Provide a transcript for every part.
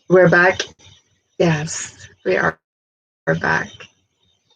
We're back. Yes, we are back.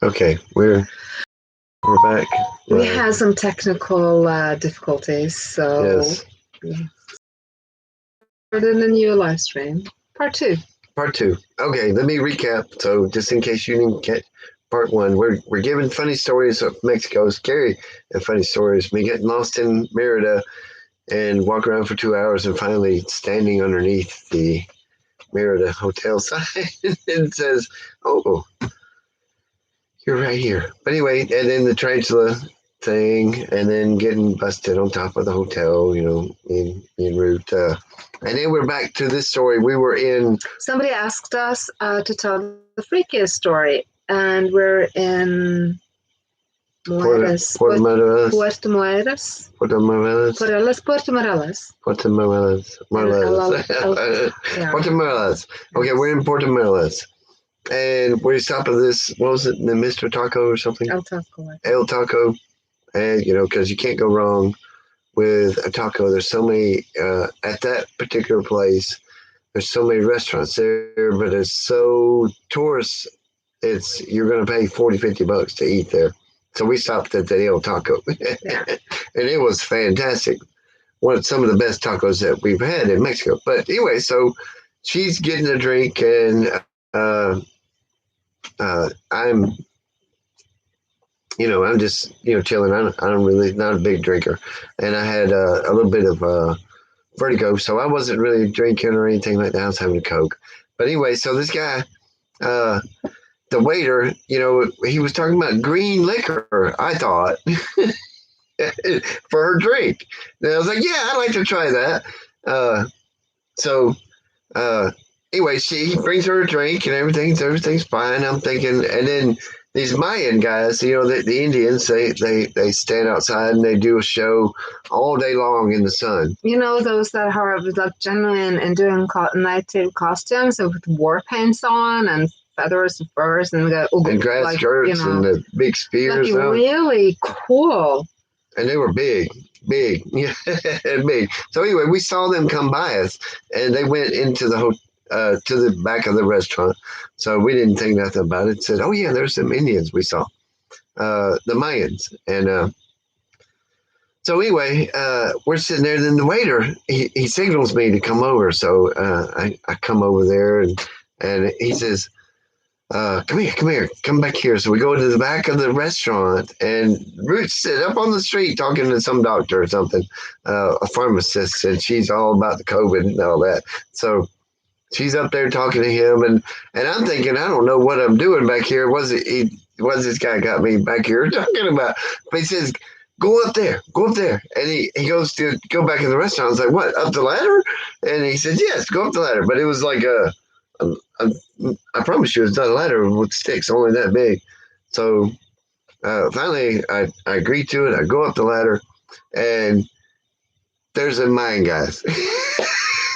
Okay, we're back. We had some technical difficulties, so Yes. started a new live stream, part 2. Part 2. Okay, let me recap. So, just in case you didn't get part 1, we're giving funny stories of Mexico, scary and funny stories. Me getting lost in Merida and walk around for 2 hours and finally standing underneath the Merida hotel sign and says, "Oh, you're right here." But anyway, and then the tarantula thing, and then getting busted on top of the hotel, in route. And then we're back to this story. We were in. Somebody asked us to tell the freakiest story, and we're in Morelos. Puerto Morelos. Puerto Morelos. Puerto Morelos. Puerto Morelos. Puerto Morelos. Puerto Morelos. Okay, we're in Puerto Morelos. And we stopped at this, what was it, the Mr. Taco or something? El Taco. El Taco. And, because you can't go wrong with a taco. There's so many, at that particular place, there's so many restaurants there, but it's so tourists, you're going to pay $40-50 to eat there. So we stopped at the El Taco. Yeah. And it was fantastic. Some of the best tacos that we've had in Mexico. But anyway, so she's getting a drink, and I'm just, chilling. I'm really not a big drinker. And I had a little bit of vertigo, so I wasn't really drinking or anything like that. I was having a Coke. But anyway, so this guy, the waiter, he was talking about green liquor, I thought, for her drink. And I was like, yeah, I'd like to try that. Anyway, he brings her a drink and everything's fine. I'm thinking, and then these Mayan guys, the Indians, they stand outside and they do a show all day long in the sun. Those that are like genuine Indian native costumes with war paints on and feathers and furs and grass skirts and the big spears. Like really cool. And they were big, yeah, big. So anyway, we saw them come by us, and they went into the to the back of the restaurant. So we didn't think nothing about it. Said, "Oh yeah, there's some Indians we saw, the Mayans." And so anyway, we're sitting there. Then the waiter he signals me to come over. So I come over there, and he says, come here, come back here. So we go to the back of the restaurant, and Ruts sit up on the street talking to some doctor or something, a pharmacist, and she's all about the COVID and all that. So she's up there talking to him, and I'm thinking, I don't know what I'm doing back here. What's this guy got me back here talking about? But he says, go up there. And he goes to go back in the restaurant. I was like, what, up the ladder? And he said, yes, go up the ladder. But it was like I promise you, it's not a ladder with sticks, only that big. So finally, I agree to it. I go up the ladder, and there's a Mayan guys.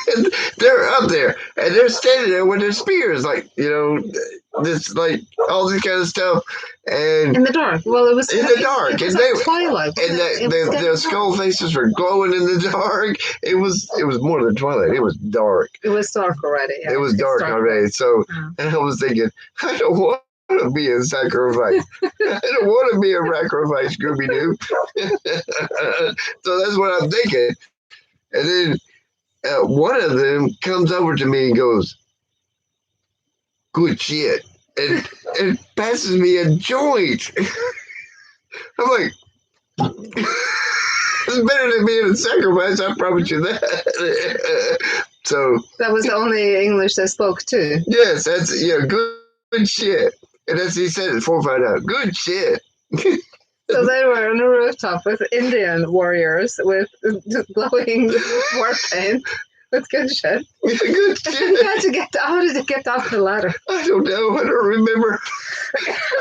And they're up there, and they're standing there with their spears, like, this, like, all this kind of stuff. And in the dark. Well, it was in the dark, and they twilight, and their skull faces were glowing in the dark. It was more than twilight. It was dark. It was dark already. Yeah. It was dark already. So, and I was thinking, I don't want to be a sacrifice. I don't want to be a sacrifice, Scooby Doo. So that's what I'm thinking. And then one of them comes over to me and goes, good shit, and passes me a joint. I'm like, it's better than being a sacrifice, I promise you that. So that was the only English they spoke too. Yes, that's good shit. And as he said it 4 or 5 times, good shit. So they were on a rooftop with Indian warriors with glowing war paint. With good shit. Good shit. How did it get off the ladder? I don't know. I don't remember.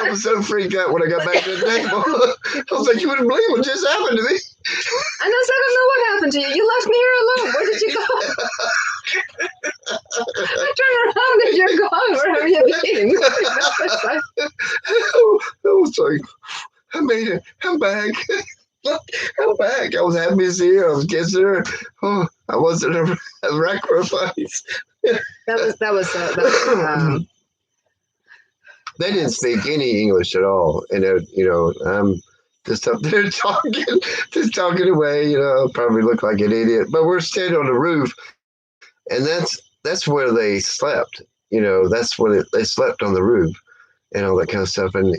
I was so freaked out when I got back to the table. I was like, you wouldn't believe what just happened to me. And I said, I don't know what happened to you. You left me here alone. Where did you go? I turn around and you're gone. Where have you been? I was like, I made it. I'm back. I'm back. I was happy to see her. I was kissing her. Oh, I wasn't a sacrifice. That was They didn't speak any English at all, and I'm just up there just talking away. Probably look like an idiot, but we're standing on the roof, and that's where they slept. That's where they slept on the roof, and all that kind of stuff. And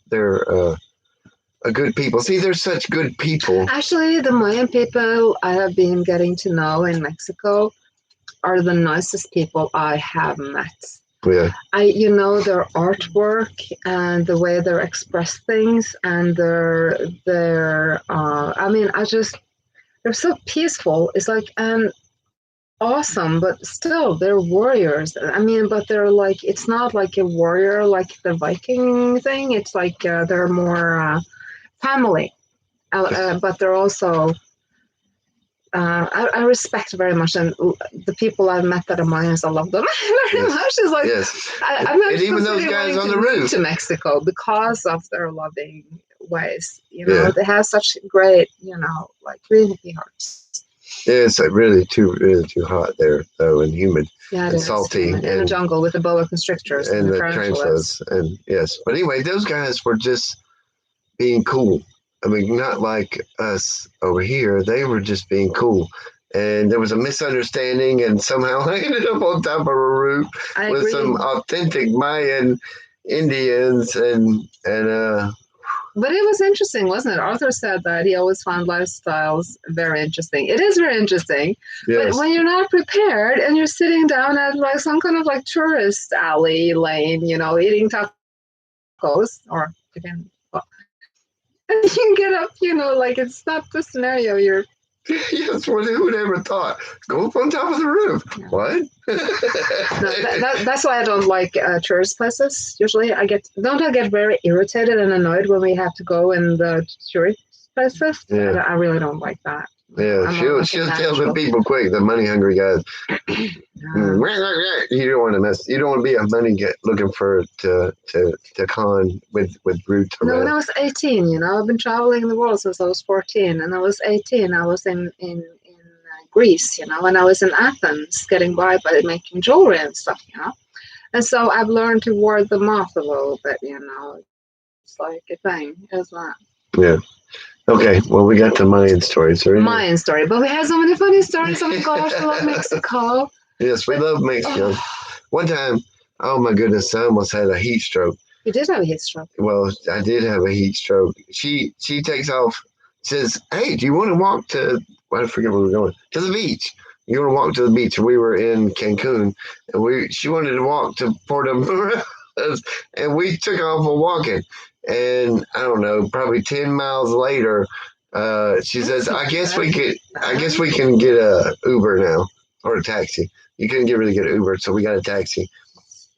they're a good people. See, they're such good people. actually the Mayan people I have been getting to know in Mexico are the nicest people I have met. Yeah. Their artwork and the way they express things and they're so peaceful. It's like awesome, but still they're warriors. But they're like, it's not like a warrior like the Viking thing. It's like they're more family, but they're also. I respect very much, and the people I've met that are Mayans, I love them very much. It's like I'm and even those guys on the roof to Mexico because of their loving ways. They have such great, really hearts. Yeah, it's like really too hot there though, and humid and salty, and in the jungle with the boa constrictors and the tarantulas, and yes. But anyway, those guys were just being cool. Not like us over here. They were just being cool. And there was a misunderstanding, and somehow I ended up on top of a roof with some authentic Mayan Indians, and But it was interesting, wasn't it? Arthur said that he always found lifestyles very interesting. It is very interesting, but when you're not prepared and you're sitting down at like some kind of like tourist alley lane, eating tacos, or again. And you get up, like it's not the scenario you're. Yes, who would ever thought? Go up on top of the roof. Yeah. What? That's why I don't like tourist places. Usually I get very irritated and annoyed when we have to go in the tourist places. Yeah. I really don't like that. Yeah, she'll tell the people quick, the money hungry guys. You don't want to mess. You don't want to be a money looking for to con with roots. No, when I was 18, I've been traveling the world since I was 14, and I was 18. I was in Greece, when I was in Athens, getting by making jewelry and stuff, and so I've learned to ward them off a little bit, It's like a thing, isn't it? Yeah. Okay, well, we got the Mayan stories. Mayan story, but we have so many funny stories. Oh my gosh, I love Mexico. Yes, we love Mexico. One time, oh my goodness, I almost had a heat stroke. You did have a heat stroke. Well, I did have a heat stroke. She takes off, says, "Hey, do you want to walk to?" I forget where we're going. To the beach. You want to walk to the beach? We were in Cancun, and she wanted to walk to Puerto Morelos, and we took off walking. And I don't know, probably 10 miles later, she says, I guess we can get a Uber now, or a taxi. You couldn't really get an Uber, so we got a taxi.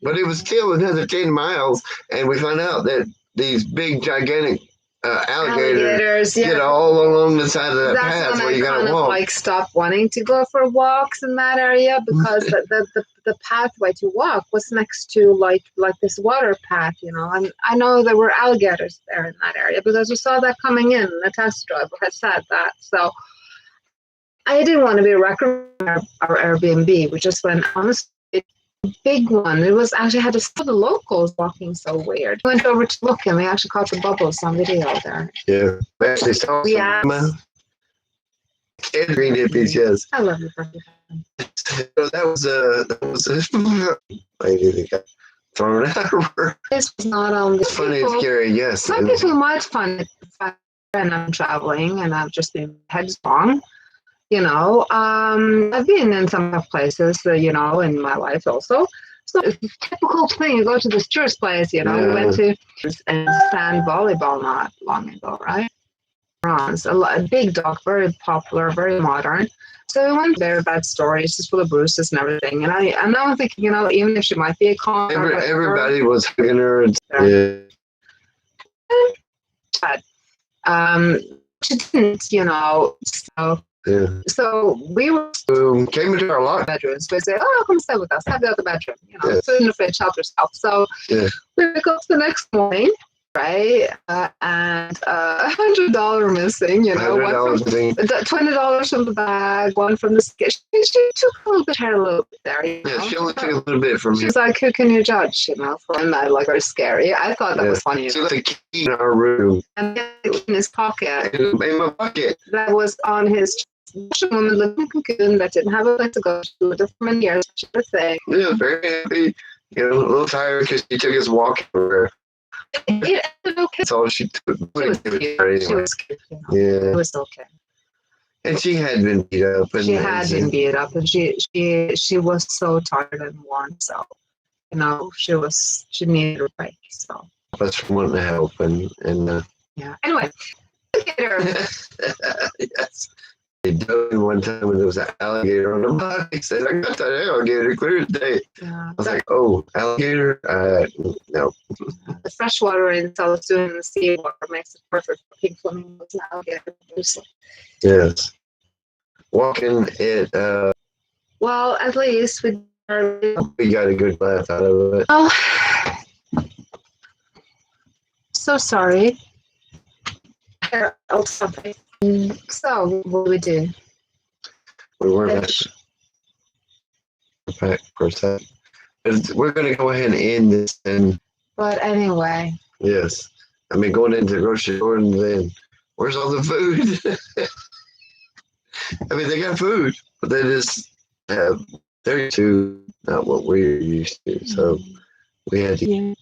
But it was still another 10 miles, and we found out that these big, gigantic alligators get all along the side of that path where you gotta walk. Like stop wanting to go for walks in that area because the pathway to walk was next to like this water path, and I know there were alligators there in that area because we saw that coming in. The taxi driver had said that, so I didn't want to be a wrecker our Airbnb. We just went honestly. Big one. It was actually had to saw the locals walking so weird. We went over to look and we actually caught the bubbles on video there. Yeah, we actually saw some green hippies. Yes, I love you. That was lady that got thrown out. This was not on the funny and scary. Yes, some people might find it fun when I'm traveling and I've just been headstrong. I've been in some places, in my life also. So it's a typical thing. You go to this tourist place, we went to sand volleyball not long ago, right? A big dog, very popular, very modern. So we went there, bad stories, just full of bruises and everything. And I'm thinking, even if she might be a con, everybody was hugging her. She didn't, so. Yeah. So we came into our locked bedrooms. They said, "Oh, come stay with us. Have the other bedroom." So in the fridge, help yourself. So we wake up the next morning, right? And $100 missing, you know, $100 missing. $20 from the bag, one from the sketch. She took a little bit here, a little bit there. You Yeah, know? she only took a little bit from She here. was like, who can you judge, you know, for that, like, very scary. I thought that was funny. She left the key in our room. And the key in his pocket. In my pocket. That was on his chest. A woman living in Cocoon that didn't have a place to go. She lived there for many years. She was saying, Yeah, very happy. You know, a little tired because she took us walking everywhere. it ended okay. That's all she took. She was cute. Anyway. She was cute, you know. Yeah. It was okay. And she had been beat up. And She had been beat up, and she was so tired and worn. So, you know, she needed a break. So. Us from wanting to help and Yeah. Anyway, yes. They dove in one time when there was an alligator on the body. He said, I got that alligator clear today. Yeah, I was like, oh, alligator? No. the fresh water in South Sudan and the sea water makes it perfect for pink flamingos and alligators. Yes. Walking it, Well, at least we got a good laugh out of it. Oh, so sorry. Something. So, what do we do? We weren't back for a sec. But we're going to go ahead and end this. And But anyway. yes. I mean, going into the grocery store and then, where's all the food? I mean, they got food, but they just have, they're too not what we're used to. So we had to